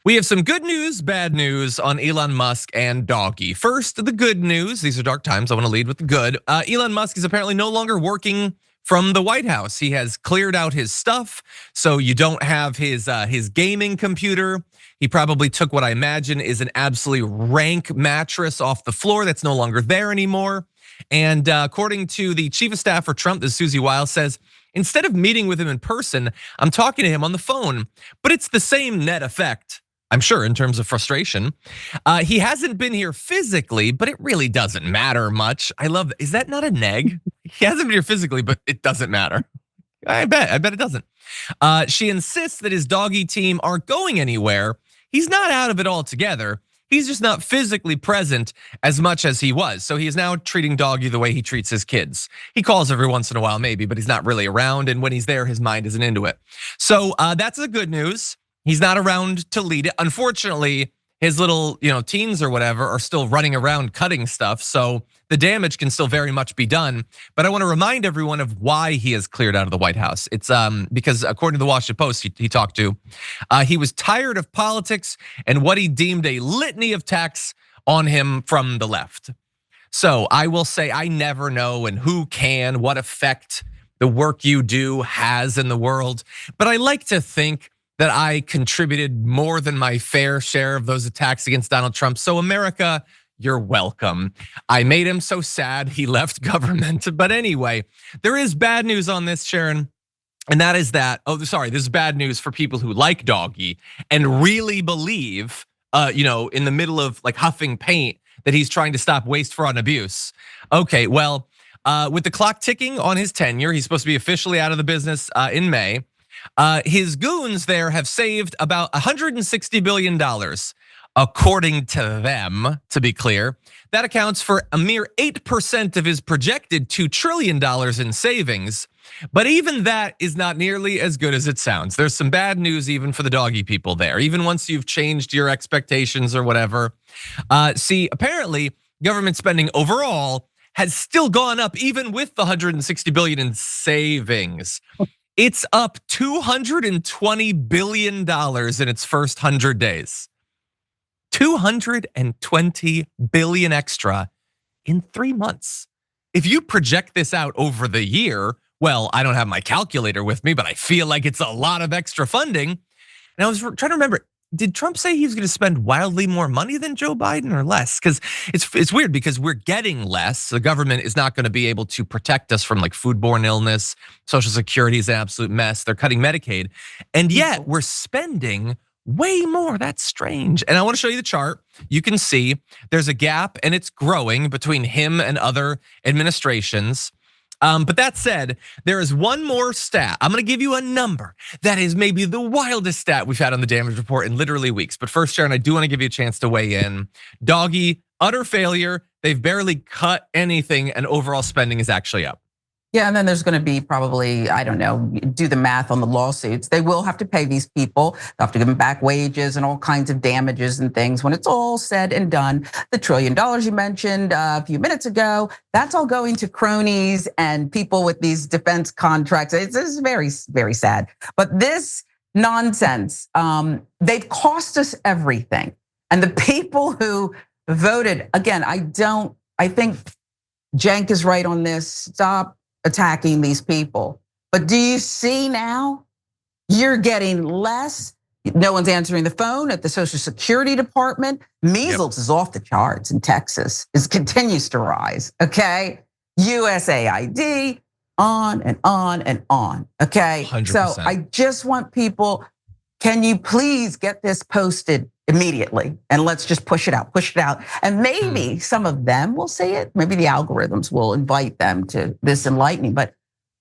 We have some good news, bad news on Elon Musk and Doggy. First, the good news. These are dark times. I want to lead with the good. Elon Musk is apparently no longer working from the White House. He has cleared out his stuff, so you don't have his gaming computer. He probably took what I imagine is an absolutely rank mattress off the floor that's no longer there anymore. And according to the chief of staff for Trump, this Susie Wiles says, instead of meeting with him in person, I'm talking to him on the phone. But it's the same net effect, I'm sure, in terms of frustration. He hasn't been here physically, but it really doesn't matter much. I love, is that not a neg? He hasn't been here physically, but it doesn't matter. I bet it doesn't. She insists that his doggy team aren't going anywhere. He's not out of it altogether. He's just not physically present as much as he was. So he is now treating Doggy the way he treats his kids. He calls every once in a while maybe, but he's not really around. And when he's there, his mind isn't into it. So that's the good news. He's not around to lead it. Unfortunately, his little teens or whatever are still running around cutting stuff. So the damage can still very much be done. But I want to remind everyone of why he has cleared out of the White House. It's because according to the Washington Post he talked to, he was tired of politics and what he deemed a litany of attacks on him from the left. So I will say I never know and who can, what effect the work you do has in the world. But I like to think that I contributed more than my fair share of those attacks against Donald Trump. So America, you're welcome. I made him so sad he left government. But anyway, there is bad news on this, Sharon. And that is that, this is bad news for people who like Doggy and really believe, in the middle of like huffing paint that he's trying to stop waste, fraud, and abuse. Okay, well, with the clock ticking on his tenure, he's supposed to be officially out of the business in May. His goons there have saved about $160 billion, according to them, to be clear. That accounts for a mere 8% of his projected $2 trillion in savings. But even that is not nearly as good as it sounds. There's some bad news even for the doggy people there, even once you've changed your expectations or whatever. See, apparently government spending overall has still gone up even with the 160 billion in savings. It's up $220 billion in its first 100 days. 220 billion extra in 3 months. If you project this out over the year, well, I don't have my calculator with me, but I feel like it's a lot of extra funding. And I was trying to remember, did Trump say he was going to spend wildly more money than Joe Biden or less? Because it's weird because we're getting less. The government is not going to be able to protect us from like foodborne illness. Social Security is an absolute mess. They're cutting Medicaid. And yet we're spending way more. That's strange. And I want to show you the chart. You can see there's a gap and it's growing between him and other administrations. But that said, there is one more stat. I'm gonna give you a number that is maybe the wildest stat we've had on the damage report in literally weeks. But first, Sharon, I do wanna give you a chance to weigh in. Doggy, utter failure. They've barely cut anything and overall spending is actually up. Yeah, and then there's gonna be probably, I don't know, do the math on the lawsuits. They will have to pay these people. They'll have to give them back wages and all kinds of damages and things. When it's all said and done, the $1 trillion you mentioned a few minutes ago, that's all going to cronies and people with these defense contracts. It's very, very sad. But this nonsense, they've cost us everything. And the people who voted, again, I think Cenk is right on this. Stop attacking these people. But do you see now? You're getting less. No one's answering the phone at the Social Security Department. Measles is off the charts in Texas. It continues to rise, okay? USAID, on and on and on, okay? 100%. So I just want people, can you please get this posted immediately? And let's just push it out. And maybe some of them will say it. Maybe the algorithms will invite them to this enlightening, but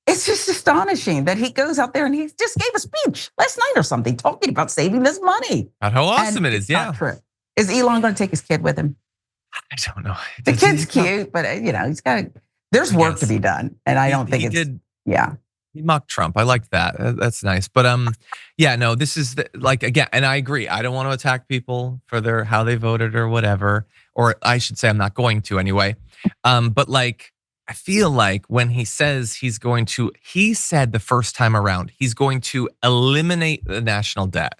it's just astonishing that he goes out there and he just gave a speech last night or something talking about saving this money. How awesome it is, yeah. Is Elon gonna take his kid with him? I don't know. The kid's cute, but he's got, there's work to be done. And I don't think it's, yeah. He mocked Trump. I like that. That's nice. But yeah, no, this is like, again, and I agree. I don't want to attack people for how they voted or whatever, or I should say I'm not going to anyway. But like, I feel like when he says he said the first time around, he's going to eliminate the national debt.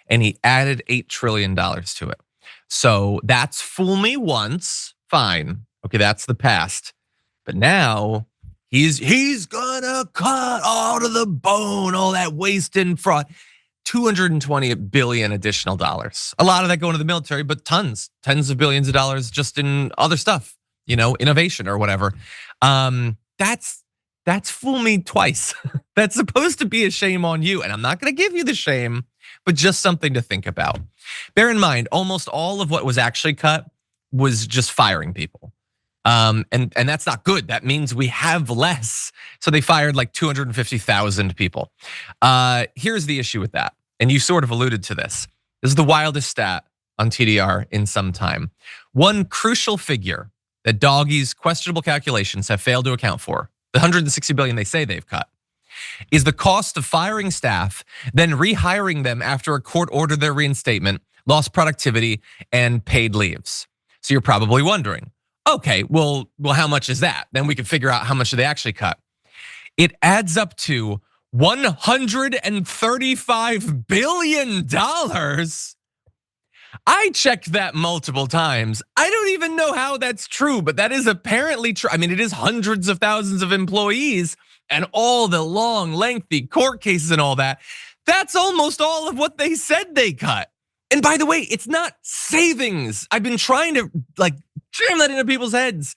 and he added $8 trillion to it. So that's fool me once, fine. Okay, that's the past. But now he's gonna cut all of the bone, all that waste and fraud. 220 billion additional dollars. A lot of that going to the military, but tens of billions of dollars just in other stuff, innovation or whatever. That's fool me twice. That's supposed to be a shame on you. And I'm not gonna give you the shame, but just something to think about. Bear in mind, almost all of what was actually cut was just firing people. And that's not good. That means we have less. So they fired like 250,000 people. Here's the issue with that. And you sort of alluded to this. This is the wildest stat on TDR in some time. One crucial figure that DOGE's questionable calculations have failed to account for, the 160 billion they say they've cut, is the cost of firing staff, then rehiring them after a court ordered their reinstatement, lost productivity, and paid leaves. So you're probably wondering, okay, well, how much is that? Then we can figure out how much they actually cut. It adds up to $135 billion. I checked that multiple times. I don't even know how that's true, but that is apparently true. I mean, it is hundreds of thousands of employees and all the long, lengthy court cases and all that. That's almost all of what they said they cut. And by the way, it's not savings. I've been trying to jam that into people's heads.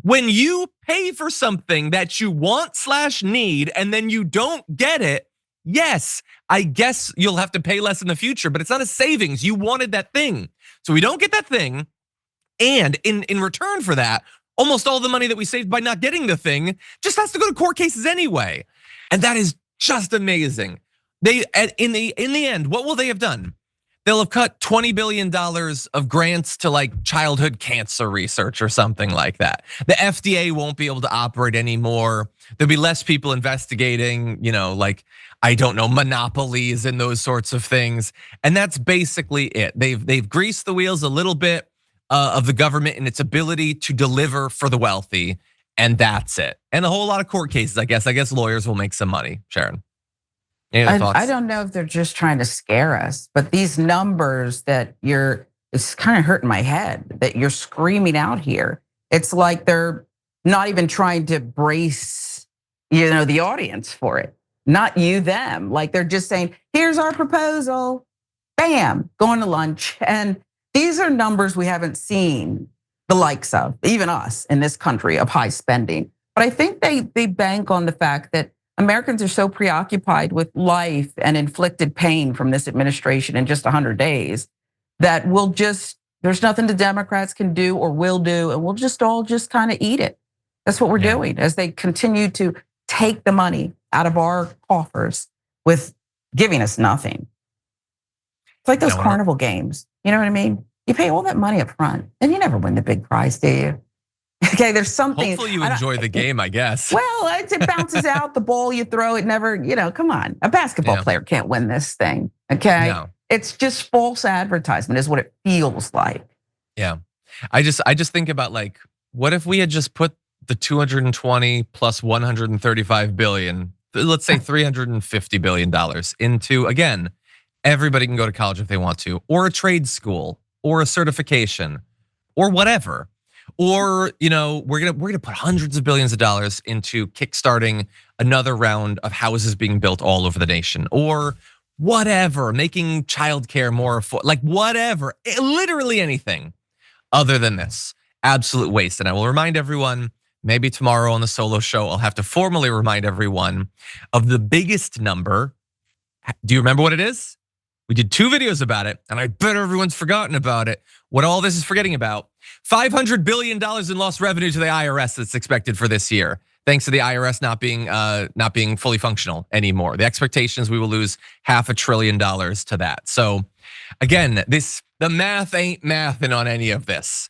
When you pay for something that you want/need and then you don't get it, yes, I guess you'll have to pay less in the future, but it's not a savings. You wanted that thing. So we don't get that thing. And in return for that, almost all the money that we saved by not getting the thing just has to go to court cases anyway. And that is just amazing. They in the end, what will they have done? They'll have cut $20 billion of grants to like childhood cancer research or something like that. The FDA won't be able to operate anymore. There'll be less people investigating, I don't know, monopolies and those sorts of things. And that's basically it. They've greased the wheels a little bit of the government and its ability to deliver for the wealthy. And that's it. And a whole lot of court cases, I guess. I guess lawyers will make some money. Sharon. I don't know if they're just trying to scare us, but these numbers that it's kind of hurting my head that you're screaming out here. It's like they're not even trying to brace, the audience for it. Not you, them. Like they're just saying, here's our proposal, bam, going to lunch. And these are numbers we haven't seen the likes of, even us in this country, of high spending. But I think they bank on the fact that Americans are so preoccupied with life and inflicted pain from this administration in just 100 days that there's nothing the Democrats can do or will do, and we'll just all kind of eat it. That's what we're doing as they continue to take the money out of our coffers with giving us nothing. It's like those carnival games, you know what I mean? You pay all that money up front and you never win the big prize, do you? Okay, there's something. Hopefully you enjoy the game, I guess. Well, it bounces out, the ball you throw, it never, come on. A basketball player can't win this thing, okay? No. It's just false advertisement is what it feels like. Yeah, I just think about what if we had just put the 220 plus 135 billion, let's say $350 billion into, again, everybody can go to college if they want to, or a trade school, or a certification, or whatever. Or, we're gonna put hundreds of billions of dollars into kickstarting another round of houses being built all over the nation, or whatever, making childcare more affordable, whatever, literally anything other than this. Absolute waste. And I will remind everyone, maybe tomorrow on the solo show, I'll have to formally remind everyone of the biggest number. Do you remember what it is? We did 2 videos about it, and I bet everyone's forgotten about it. What all this is forgetting about, $500 billion in lost revenue to the IRS that's expected for this year, thanks to the IRS not being fully functional anymore. The expectation is we will lose $500 billion to that. So again, the math ain't mathing on any of this.